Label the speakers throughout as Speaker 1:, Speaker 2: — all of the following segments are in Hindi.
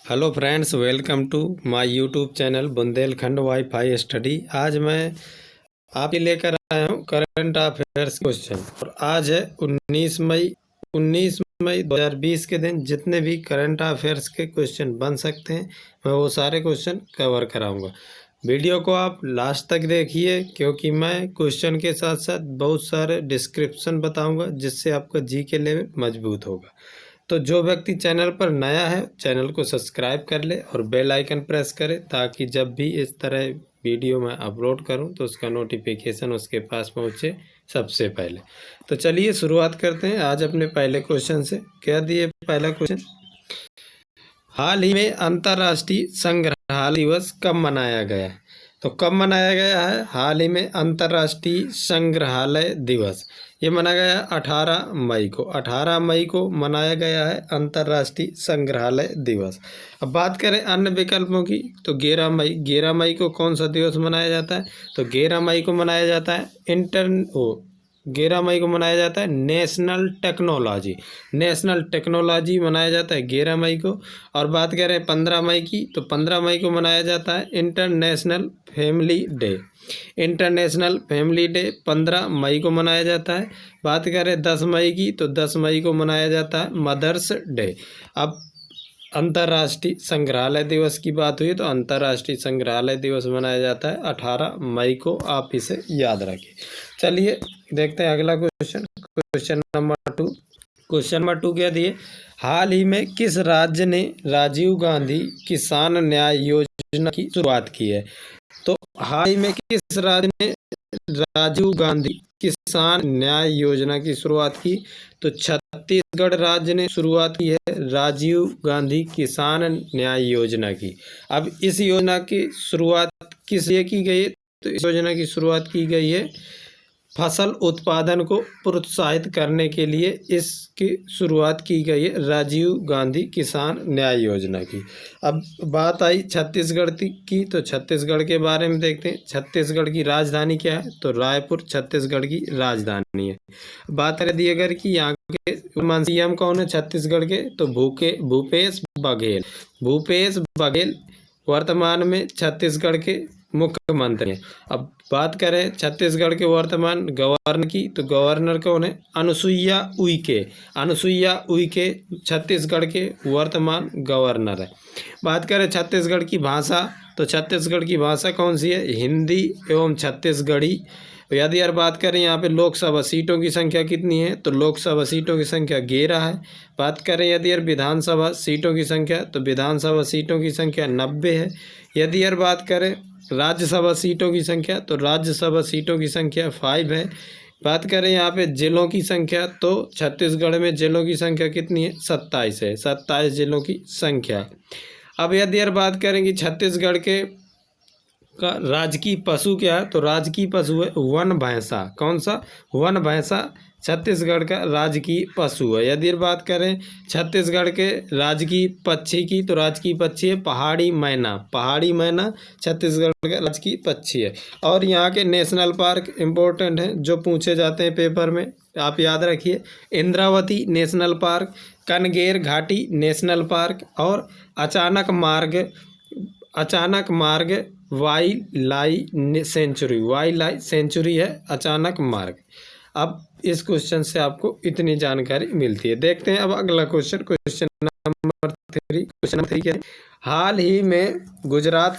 Speaker 1: Hello friends, welcome to my YouTube channel Bundelkhand WiFi study. आज मैं आपके लेकर आया हूँ करंट अफेयर्स क्वेश्चन और आज है 19 मई 2020 के दिन। जितने भी करंट अफेयर्स के क्वेश्चन बन सकते हैं मैं वो सारे क्वेश्चन कवर कराऊंगा। वीडियो को आप लास्ट तक देखिए क्योंकि मैं क्वेश्चन के साथ साथ बहुत सारे डिस्क्रिप्शन बताऊंगा जिससे आपका जीके लेवल मजबूत होगा। तो जो व्यक्ति चैनल पर नया है चैनल को सब्सक्राइब कर ले और बेल आइकन प्रेस करे ताकि जब भी इस तरह वीडियो मैं अपलोड करूं तो उसका नोटिफिकेशन उसके पास पहुंचे सबसे पहले। तो चलिए शुरुआत करते हैं आज अपने पहले क्वेश्चन से। क्या दिए पहला क्वेश्चन, हाल ही में अंतर्राष्ट्रीय संग्रहालय दिवस कब मनाया गया है? तो कब मनाया गया है हाल ही में अंतर्राष्ट्रीय संग्रहालय दिवस? ये मनाया गया 18 मई को। 18 मई को मनाया गया है अंतर्राष्ट्रीय संग्रहालय दिवस। अब बात करें अन्य विकल्पों की तो 11 मई को कौन सा दिवस मनाया जाता है? तो 11 मई को मनाया जाता है 11 मई को मनाया जाता है नेशनल टेक्नोलॉजी मनाया जाता है 11 मई को। और बात करें 15 मई की तो 15 मई को मनाया जाता है इंटरनेशनल फैमिली डे 15 मई को मनाया जाता है। बात करें 10 मई की तो 10 मई को मनाया जाता है मदर्स डे। अब अंतर्राष्ट्रीय संग्रहालय दिवस की बात हुई तो अंतर्राष्ट्रीय संग्रहालय दिवस मनाया जाता है 18 मई को। आप इसे याद रखिए। चलिए देखते हैं अगला क्वेश्चन। क्वेश्चन नंबर 2 क्या दिए, हाल ही में किस राज्य ने राजीव गांधी किसान न्याय योजना की शुरुआत की है? तो हाल ही में किस राज्य ने राजीव गांधी किसान न्याय योजना की शुरुआत की? तो छत्तीसगढ़ राज्य ने शुरुआत की है राजीव गांधी किसान न्याय योजना की। अब इस योजना की शुरुआत किस लिए की गई है? तो इस योजना की शुरुआत की गई है फसल उत्पादन को प्रोत्साहित करने के लिए इसकी शुरुआत की गई है राजीव गांधी किसान न्याय योजना की। अब बात आई छत्तीसगढ़ की तो छत्तीसगढ़ के बारे में देखते हैं। छत्तीसगढ़ की राजधानी क्या है? तो रायपुर छत्तीसगढ़ की राजधानी है। बात करें दी अगर कि यहाँ के सीएम कौन है छत्तीसगढ़ के? तो भूपेश बघेल वर्तमान में छत्तीसगढ़ के मुख्यमंत्री हैं। अब बात करें छत्तीसगढ़ के वर्तमान गवर्नर की तो गवर्नर कौन है? अनुसुईया उइके छत्तीसगढ़ के वर्तमान गवर्नर है। बात करें छत्तीसगढ़ की भाषा तो छत्तीसगढ़ की भाषा कौन सी है? हिंदी एवं छत्तीसगढ़ी। यदि यार बात करें यहाँ पे लोकसभा सीटों की संख्या कितनी है? तो लोकसभा सीटों की संख्या 11 है। बात करें यदि यार विधानसभा सीटों की संख्या तो विधानसभा सीटों की संख्या 90 है। यदि यार बात करें राज्यसभा सीटों की संख्या तो राज्यसभा सीटों की संख्या 5 है। बात करें यहाँ पे जिलों की संख्या तो छत्तीसगढ़ में जिलों की संख्या कितनी है? 27 है। 27 जिलों की संख्या। अब यदि यार बात करेंगे छत्तीसगढ़ के का राजकीय पशु क्या है? तो राजकीय पशु है वन भैंसा। कौन सा? वन भैंसा छत्तीसगढ़ का राजकीय पशु है। यदि बात करें छत्तीसगढ़ के राजकीय पक्षी की तो राजकीय पक्षी है पहाड़ी मैना छत्तीसगढ़ का राजकीय पक्षी है। और यहाँ के नेशनल पार्क इम्पोर्टेंट हैं जो पूछे जाते हैं पेपर में, आप याद रखिए। इंद्रावती नेशनल पार्क, कनगेर घाटी नेशनल पार्क और अचानक मार्ग वाइल्ड लाइफ सेंचुरी है अचानक मार्ग। अब इस क्वेश्चन से आपको इतनी जानकारी मिलती है। देखते हैं अब अगला क्वेश्चन नंबर 3 क्या है, हाल ही में गुजरात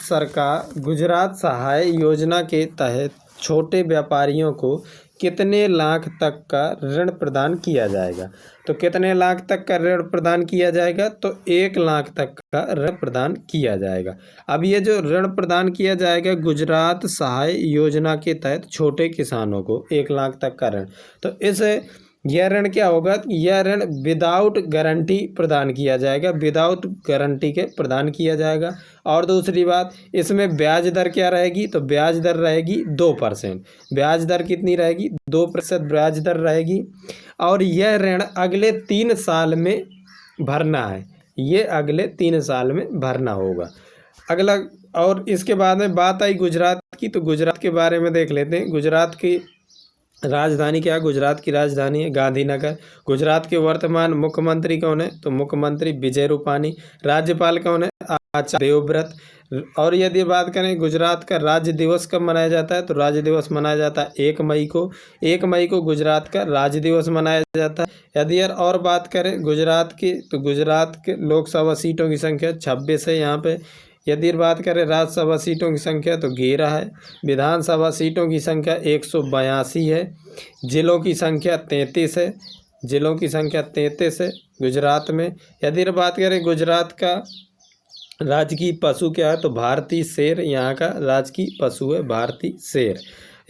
Speaker 1: सहाय योजना के तहत छोटे व्यापारियों को कितने लाख तक का ऋण प्रदान किया जाएगा? तो कितने लाख तक का ऋण प्रदान किया जाएगा? तो 1 लाख तक का ऋण प्रदान किया जाएगा। अब ये जो ऋण प्रदान किया जाएगा गुजरात सहाय योजना के तहत छोटे किसानों को 1 लाख तक का ऋण, तो यह ऋण क्या होगा? यह ऋण विदाउट गारंटी प्रदान किया जाएगा, विदाउट गारंटी के प्रदान किया जाएगा। और दूसरी बात, इसमें ब्याज दर क्या रहेगी? तो ब्याज दर रहेगी 2%। ब्याज दर कितनी रहेगी? 2% ब्याज दर रहेगी। और यह ऋण अगले 3 साल में भरना है, ये अगले 3 साल में भरना होगा। अगला और इसके बाद में बात आई गुजरात की तो गुजरात के बारे में देख लेते हैं। गुजरात की राजधानी क्या है? गुजरात की राजधानी है गांधीनगर। गुजरात के वर्तमान मुख्यमंत्री कौन है? तो मुख्यमंत्री विजय रूपानी। राज्यपाल कौन है? आचार्य देवव्रत। और यदि बात करें गुजरात का राज्य दिवस कब मनाया जाता है, तो राज्य दिवस मनाया जाता है 1 मई को। 1 मई को गुजरात का राज्य दिवस मनाया जाता है। यदि यार और बात करें गुजरात की, तो गुजरात के लोकसभा सीटों की संख्या 26 है यहाँ पे। यदि बात करें राज्यसभा सीटों की संख्या तो 11 है। विधानसभा सीटों की संख्या 182 है। जिलों की संख्या 33 है। जिलों की संख्या 33 है गुजरात में। यदि बात करें गुजरात का राजकीय पशु क्या है, तो भारतीय शेर यहाँ का राजकीय पशु है, भारतीय शेर।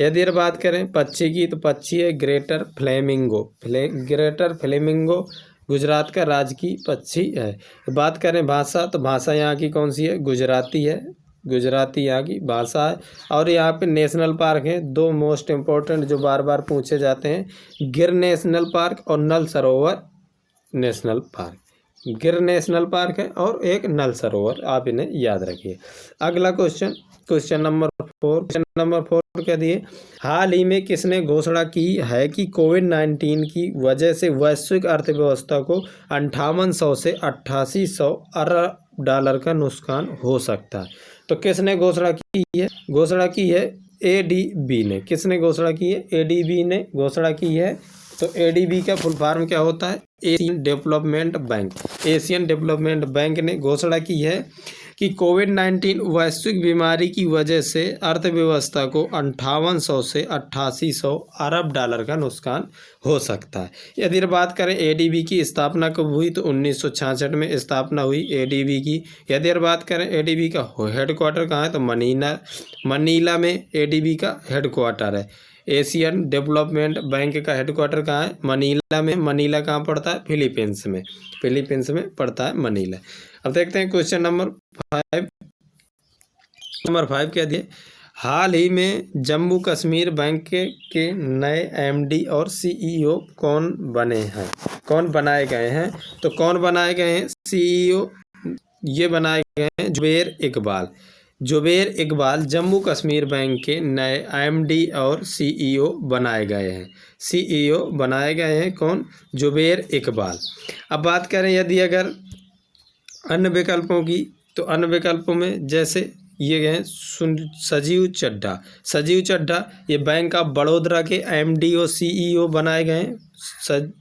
Speaker 1: यदि बात करें पक्षी की, तो पक्षी है greater flamingo. Greater flamingo Gujarat का राजकीय पक्षी है। बात करें भाषा, तो भाषा यहाँ की कौन सी है, गुजराती है। गुजराती यहाँ की भाषा है। और यहाँ पे नेशनल पार्क हैं, 2 मोस्ट इम्पोर्टेंट जो बार बार पूछे जाते हैं, गिर नेशनल पार्क और नल सरोवर नेशनल पार्क। गिर नेशनल पार्क है और एक नल सरोवर, आप इन्हें याद रखिए। अगला क्वेश्चन नंबर 4 क्या दिए, हाल ही में किसने घोषणा की है कि कोविड-19 की वजह से वैश्विक अर्थव्यवस्था को 5800 से 8800 अरब डॉलर का नुकसान हो सकता है। तो किसने घोषणा की है, घोषणा की है एडीबी ने। किसने घोषणा की है, एडीबी ने घोषणा की है। तो एडीबी का फुल फॉर्म क्या होता है, Asian development bank. Asian development bank ने घोषणा की है कि कोविड-19 वैश्विक बीमारी की वजह से अर्थव्यवस्था को 5800 से 8800 अरब डॉलर का नुकसान हो सकता है। यदि बात करें एडीबी की स्थापना कब हुई, तो 1966 में स्थापना हुई एडीबी की। यदि बात करें एडीबी का हेडक्वार्टर कहाँ है, तो मनीला में एडीबी का हेडक्वार्टर है। एशियन डेवलपमेंट बैंक का हेडक्वार्टर कहाँ है, मनीला में। मनीला कहाँ पड़ता है, फिलीपींस में। फिलीपींस में पड़ता है मनीला। अब देखते हैं क्वेश्चन नंबर 5 क्या दिए, हाल ही में जम्मू कश्मीर बैंक के नए एमडी और सीईओ कौन बने हैं, कौन बनाए गए हैं। तो कौन बनाए गए हैं सीईओ, ये बनाए गए हैं जुबैर इकबाल। जुबैर इकबाल जम्मू कश्मीर बैंक के नए एमडी और सीईओ बनाए गए हैं। सीईओ बनाए गए हैं कौन, जुबैर इकबाल। अब बात करें यदि अगर अन्य विकल्पों की, तो अन्य विकल्पों में जैसे ये गए संजीव चड्ढा। संजीव चड्ढा ये बैंक ऑफ बड़ौदा के एमडी और सीईओ बनाए गए हैं।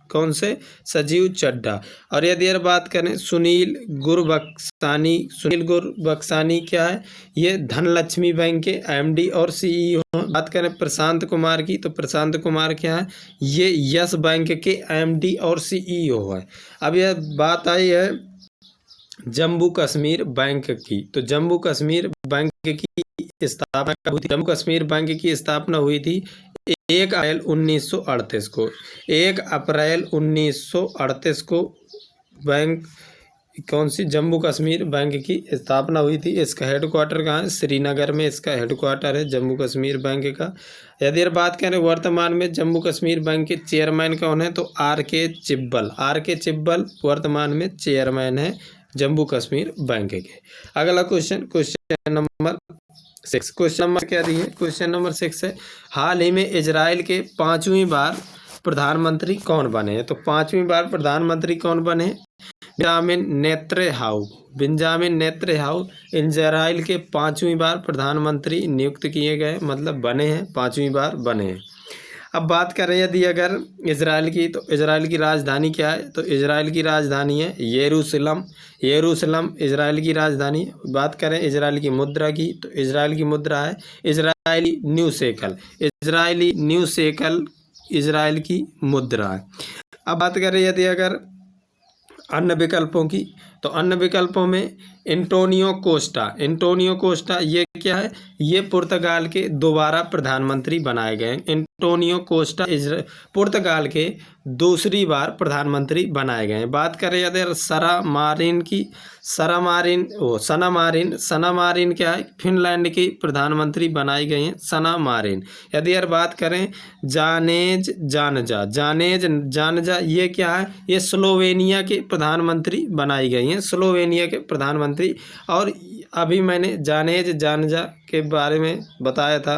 Speaker 1: कौन से, संजीव चड्ढा। और यदि बात करें सुनील गुरबख्शानी, सुनील गुरबख्शानी क्या है, ये धनलक्ष्मी बैंक के एमडी और सीईओ। बात करें प्रशांत कुमार की, तो प्रशांत कुमार क्या है, ये यस बैंक के एमडी और सीईओ है। अब यह बात आई है जम्मू कश्मीर बैंक की, तो जम्मू कश्मीर बैंक की स्थापना हुई थी। जम्मू कश्मीर बैंक की स्थापना हुई थी 1 अप्रैल 1938 को। 1 अप्रैल 1938 को बैंक कौन सी, जम्मू कश्मीर बैंक की स्थापना हुई थी। इसका हेडक्वार्टर कहाँ है, श्रीनगर में इसका हेडक्वार्टर है जम्मू कश्मीर बैंक का। यदि बात करें वर्तमान में जम्मू कश्मीर बैंक के चेयरमैन कौन है, तो आर.के. चिब्बल। आर.के. चिब्बल वर्तमान में चेयरमैन है जम्मू कश्मीर बैंक के। अगला क्वेश्चन नंबर 6। क्वेश्चन नंबर क्या दिए, क्वेश्चन नंबर 6 है, हाल ही में इजराइल के 5वीं बार प्रधानमंत्री कौन बने हैं। तो 5वीं बार प्रधानमंत्री कौन बने, Benjamin Netanyahu. Benjamin Netanyahu Israel के 5वीं बार प्रधानमंत्री नियुक्त किए गए, मतलब बने हैं, 5वीं बार बने हैं। अब बात करें यदि अगर इजराइल की, तो इजराइल की राजधानी क्या है, तो इजराइल की राजधानी है यरूशलेम। यरूशलेम इजराइल की राजधानी है। बात करें इजराइल की मुद्रा की, तो इजराइल की मुद्रा है Israeli new shackle. Israeli new shackle Israel की मुद्रा है। अब बात करें यदि अगर अन्य विकल्पों की, तो अन्य विकल्पों में एंटोनियो कोस्टा। एंटोनियो कोस्टा ये क्या है, ये पुर्तगाल के दोबारा प्रधानमंत्री बनाए गए। एंटोनियो कोस्टा पुर्तगाल के दूसरी बार प्रधानमंत्री बनाए गए हैं। बात करें यदि सरा मारिन की, सना मारिन क्या है, फिनलैंड की प्रधानमंत्री बनाई गई हैं सना मारिन। यदि यार बात करें जानेज जानजा ये क्या है, ये स्लोवेनिया के प्रधानमंत्री बनाई गई हैं, स्लोवेनिया के प्रधानमंत्री। और अभी मैंने जानेज जानजा के बारे में बताया था,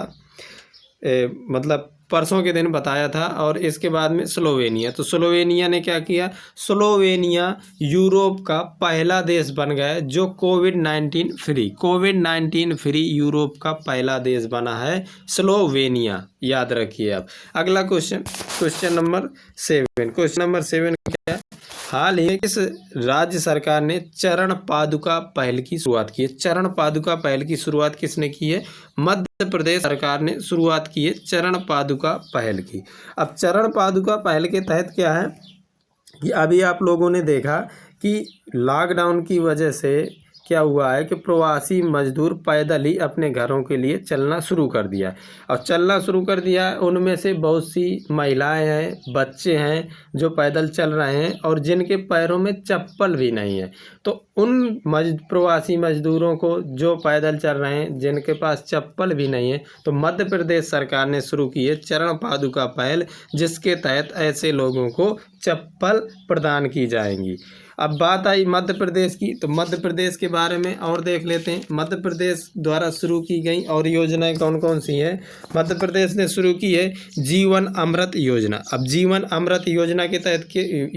Speaker 1: मतलब परसों के दिन बताया था। और इसके बाद में स्लोवेनिया, तो स्लोवेनिया ने क्या किया, स्लोवेनिया यूरोप का पहला देश बन गया जो कोविड-19 फ्री यूरोप का पहला देश बना है स्लोवेनिया, याद रखिए। अब अगला क्वेश्चन नंबर 7 क्या है, हाल ही में किस राज्य सरकार ने चरण पादुका पहल की शुरुआत की है। चरण पादुका पहल की शुरुआत किसने की है, मध्य प्रदेश सरकार ने शुरुआत की है चरण पादुका पहल की। अब चरण पादुका पहल के तहत क्या है कि अभी आप लोगों ने देखा कि लॉकडाउन की वजह से क्या हुआ है कि प्रवासी मजदूर पैदल ही अपने घरों के लिए चलना शुरू कर दिया। और चलना शुरू कर दिया, उनमें से बहुत सी महिलाएं हैं, बच्चे हैं जो पैदल चल रहे हैं और जिनके पैरों में चप्पल भी नहीं है। तो उन प्रवासी मजदूरों को जो पैदल चल रहे हैं, जिनके पास चप्पल भी नहीं है, तो मध्य प्रदेश सरकार ने शुरू की है चरण पादुका पहल, जिसके तहत ऐसे लोगों को चप्पल प्रदान की जाएंगी। अब बात आई मध्य प्रदेश की, तो मध्य प्रदेश के बारे में और देख लेते हैं। मध्य प्रदेश द्वारा शुरू की गई और योजनाएं कौन कौन सी हैं। मध्य प्रदेश ने शुरू की है जीवन अमृत योजना। अब जीवन अमृत योजना के तहत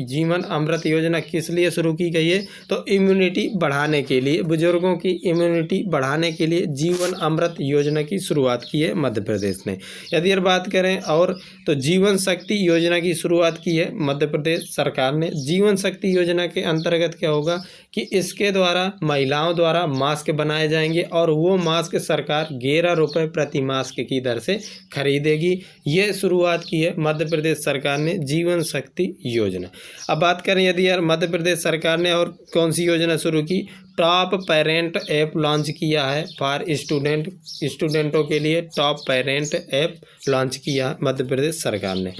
Speaker 1: जीवन अमृत योजना किस लिए शुरू की गई है, तो इम्यूनिटी बढ़ाने के लिए, बुजुर्गों की इम्यूनिटी बढ़ाने के लिए जीवन अमृत योजना की शुरुआत की है मध्य प्रदेश ने। यदि बात करें और, तो जीवन शक्ति योजना की शुरुआत की है मध्य प्रदेश सरकार ने। जीवन शक्ति योजना के अंतर्गत क्या होगा कि इसके द्वारा महिलाओं द्वारा मास्क बनाए जाएंगे और वो मास्क सरकार 11 रुपये प्रति मास्क की दर से खरीदेगी। ये शुरुआत की है मध्य प्रदेश सरकार ने जीवन शक्ति योजना। अब बात करें यदि मध्य प्रदेश सरकार ने और कौन सी योजना शुरू की, टॉप पेरेंट ऐप लॉन्च किया है फॉर स्टूडेंटों के लिए टॉप पेरेंट ऐप लॉन्च किया मध्य प्रदेश सरकार ने।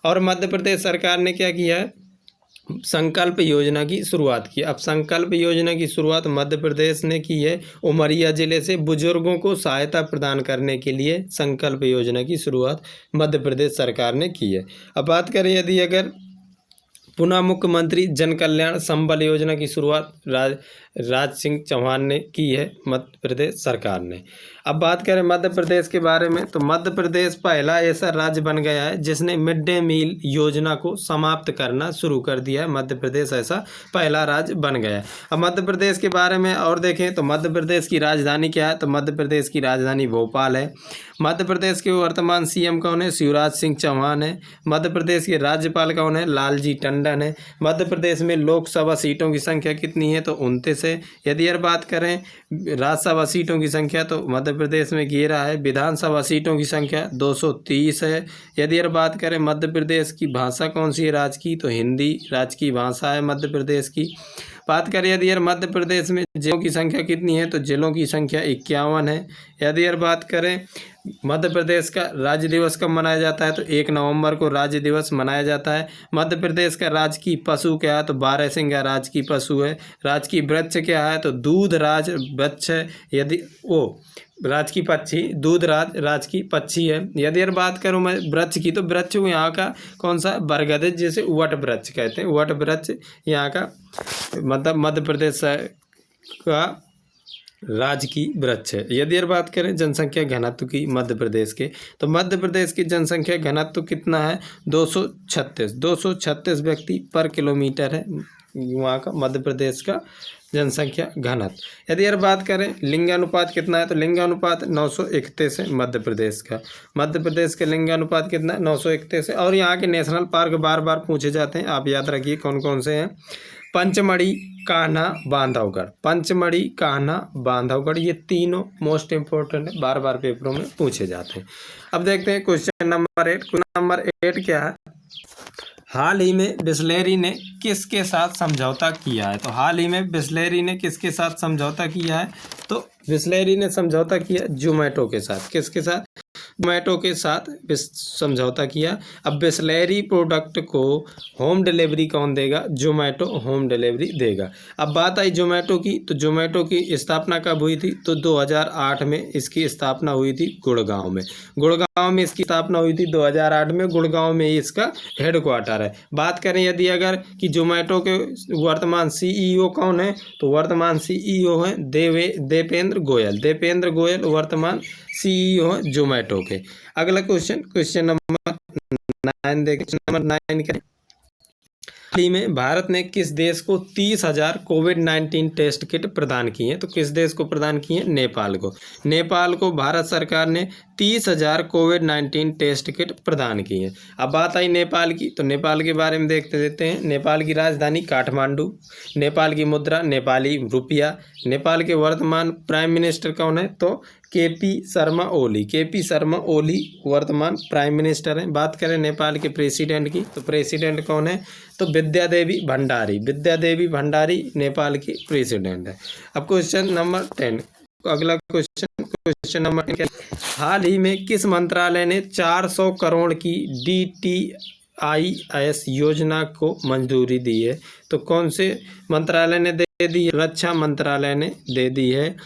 Speaker 1: और मध्य प्रदेश सरकार ने क्या किया है, संकल्प योजना की शुरुआत की। अब संकल्प योजना की शुरुआत मध्य प्रदेश ने की है उमरिया जिले से। बुजुर्गों को सहायता प्रदान करने के लिए संकल्प योजना की शुरुआत मध्य प्रदेश सरकार ने की है। अब बात करें यदि अगर पुनः मुख्यमंत्री जन कल्याण संबल योजना की शुरुआत राज सिंह चौहान ने की है मध्य प्रदेश सरकार ने। अब बात करें मध्य प्रदेश के बारे में, तो मध्य प्रदेश पहला ऐसा राज्य बन गया है जिसने मिड डे मील योजना को समाप्त करना शुरू कर दिया है। मध्य प्रदेश ऐसा पहला राज्य बन गया है। अब मध्य प्रदेश के बारे में और देखें तो मध्य प्रदेश की राजधानी क्या है, तो मध्य प्रदेश की राजधानी भोपाल है। मध्य प्रदेश के वर्तमान सीएम कौन है, शिवराज सिंह चौहान है। मध्य प्रदेश के राज्यपाल कौन है, लालजी टंडन है। मध्य प्रदेश में लोकसभा सीटों की संख्या कितनी है, तो 29 है। यदि बात करें राज्यसभा सीटों की संख्या, तो मध्य प्रदेश में 11 है। विधानसभा सीटों की संख्या 230 है। यदि बात करें मध्य प्रदेश की भाषा कौन सी है राज्य की, तो हिंदी राज्य की भाषा है मध्य प्रदेश की। बात करें यदि मध्य प्रदेश में जिलों की संख्या कितनी है, तो जिलों की संख्या 51 है। यदि बात करें मध्य प्रदेश का राज्य दिवस कब मनाया जाता है, तो 1 नवंबर को राज्य दिवस मनाया जाता है। मध्य प्रदेश का राजकीय पशु क्या है, तो बारहसिंगा राजकीय पशु है। राजकीय वृक्ष क्या है, तो दूधराज वृक्ष है। यदि राजकीय पक्षी दूधराज राजकीय पक्षी है। यदि बात करूँ मैं वृक्ष की, तो वृक्ष यहाँ का कौन सा, बरगद है, जिसे वट वृक्ष कहते हैं। वट वृक्ष यहाँ का मतलब मध्य प्रदेश का राजकीय वृक्ष है। यदि बात करें जनसंख्या घनत्व की मध्य प्रदेश के, तो मध्य प्रदेश की जनसंख्या घनत्व कितना है, 236 व्यक्ति पर किलोमीटर है वहाँ का मध्य प्रदेश का जनसंख्या घनत्व। यदि बात करें लिंगानुपात कितना है, तो लिंगानुपात 931 है मध्य प्रदेश का। मध्य प्रदेश का लिंगानुपात कितना है, 931 है। और यहाँ के नेशनल पार्क बार बार पूछे जाते हैं, आप याद रखिए कौन कौन से हैं। पंचमढ़ी, कान्हा, बांधवगढ़। पंचमढ़ी, कान्हा, बांधवगढ़, ये तीनों मोस्ट इंपोर्टेंट है, बार बार पेपरों में पूछे जाते हैं। अब देखते हैं क्वेश्चन नंबर 8। क्वेश्चन नंबर 8 क्या है, हाल ही में बिस्लेरी ने किसके साथ समझौता किया है। तो हाल ही में बिस्लेरी ने किसके साथ समझौता किया है, तो बिस्लेरी ने समझौता किया जोमेटो के साथ। किसके साथ, जोमेटो के साथ समझौता किया। अब बिस्लेरी प्रोडक्ट को होम डिलीवरी कौन देगा, जोमेटो होम डिलीवरी देगा। अब बात आई जोमेटो की, तो जोमेटो की स्थापना कब हुई थी, तो 2008 में इसकी स्थापना हुई थी गुड़गांव में। गुड़गांव में इसकी स्थापना हुई थी 2008 में। गुड़गांव में ही इसका हेडक्वार्टर है। बात करें यदि अगर कि जोमेटो के वर्तमान सीईओ कौन है, तो वर्तमान सीईओ है देवेंद्र गोयल। देवेंद्र गोयल वर्तमान सीईओ है जोमेटो के। ओके, अगला क्वेश्चन नंबर 9 देखिए। नंबर 9 करें। हाल ही में भारत ने किस देश को 30,000 कोविड-19 टेस्ट किट प्रदान की हैं? तो किस देश को प्रदान की हैं? नेपाल को। नेपाल को भारत सरकार ने 30,000 कोविड-19 टेस्ट किट प्रदान की हैं। अब बात आई नेपाल की, तो नेपाल के बारे में देखते देते हैं। नेपाल की राजधानी काठमांडू, नेपाल की मुद्रा नेपाली रुपया, नेपाल के वर्तमान प्राइम मिनिस्टर कौन है? तो केपी शर्मा ओली। केपी शर्मा ओली वर्तमान प्राइम मिनिस्टर हैं। बात करें नेपाल के प्रेसिडेंट की, तो प्रेसिडेंट कौन है? तो विद्या देवी भंडारी। विद्या देवी भंडारी नेपाल की प्रेसिडेंट है। अब क्वेश्चन नंबर 10, अगला क्वेश्चन नंबर 10। हाल ही में किस मंत्रालय ने 400 करोड़ की DTIS योजना को मंजूरी दी है? तो कौन से मंत्रालय ने दे दी है? रक्षा मंत्रालय ने दे दी है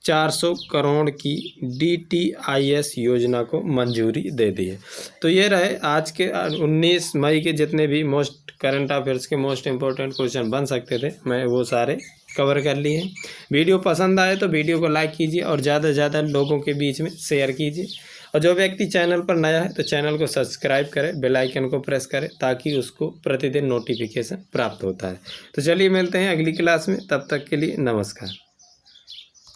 Speaker 1: 400 करोड़ की DTIS योजना को मंजूरी दे दी है। तो ये रहे आज के 19 मई के जितने भी मोस्ट करंट अफेयर्स के मोस्ट इंपॉर्टेंट क्वेश्चन बन सकते थे, मैं वो सारे कवर कर लिए हैं। वीडियो पसंद आए तो वीडियो को लाइक कीजिए और ज़्यादा से ज़्यादा लोगों के बीच में शेयर कीजिए। और जो व्यक्ति चैनल पर नया है तो चैनल को सब्सक्राइब करें, बेल आइकन को प्रेस करें ताकि उसको प्रतिदिन नोटिफिकेशन प्राप्त होता है। तो चलिए मिलते हैं अगली क्लास में, तब तक के लिए नमस्कार।